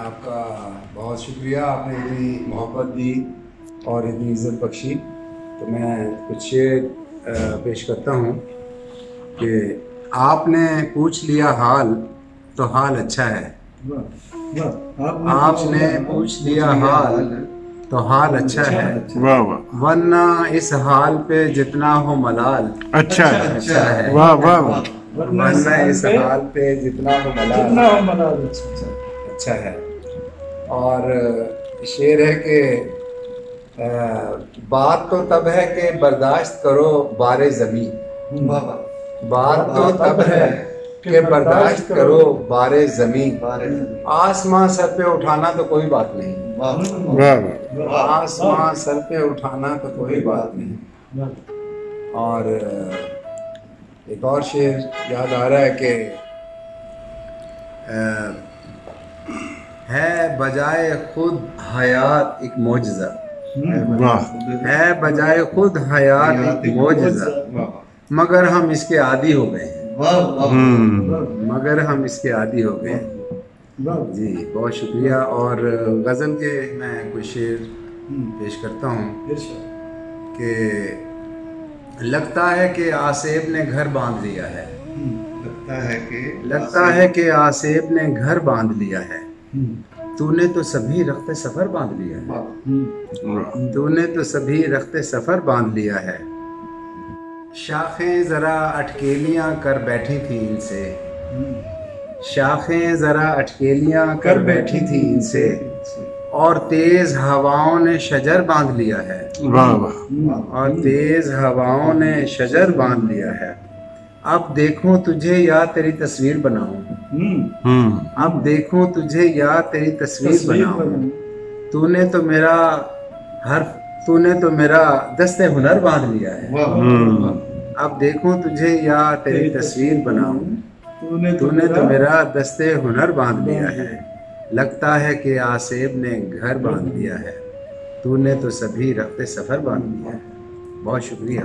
आपका बहुत शुक्रिया, आपने इतनी मोहब्बत दी और इतनी इज़्ज़त बख्शी। तो मैं कुछ शेर पेश करता हूँ कि आपने पूछ लिया हाल तो हाल अच्छा है, आपने पूछ लिया हाल तो हाल अच्छा है, वाह वाह, वरना इस हाल पे जितना हो मलाल अच्छा अच्छा है। वाह वाह, वरना इस हाल पे जितना हो मलाल अच्छा है। और शेर है कि बात तो तब है कि बर्दाश्त करो बारे ज़मीं, बात तो तब है कि बर्दाश्त करो बारे ज़मीं, आसमां सर पे उठाना तो कोई बात नहीं, आसमां सर पे उठाना तो कोई बात नहीं। और एक और शेर याद आ रहा है कि है बजाय खुद हयात एक मोजज़ा, है बजाय खुद हयात एक मोजज़ा, मगर हम इसके आदी हो गए हैं, मगर हम इसके आदी हो गए हैं। जी बहुत शुक्रिया। और गज़ल के मैं कुछ शेर पेश करता हूँ कि लगता है कि आसेब ने घर बांध लिया है, लगता है कि आसेब ने घर बांध लिया है, तूने तो सभी रख्ते सफर बांध लिया है, तूने तो सभी रख्ते सफर बांध लिया है। शाखें जरा अटकेलियां कर बैठी थी इनसे, शाखें जरा अटकेलियां कर बैठी थी इनसे, और तेज हवाओं ने शजर बांध लिया है, और तेज हवाओं ने शजर बांध लिया है। अब देखूं तुझे या तेरी तस्वीर बनाऊं, अब देखूं तुझे या तेरी तस्वीर बनाऊं, तूने तो मेरा तूने तो मेरा दस्ते हुनर बांध लिया है। अब देखूं तुझे या तेरी तस्वीर बनाऊं, तूने तो मेरा दस्ते हुनर बांध लिया है। लगता है कि आसेब ने घर बांध लिया है, तूने तो सभी रख्ते सफर बांध लिया है। बहुत शुक्रिया।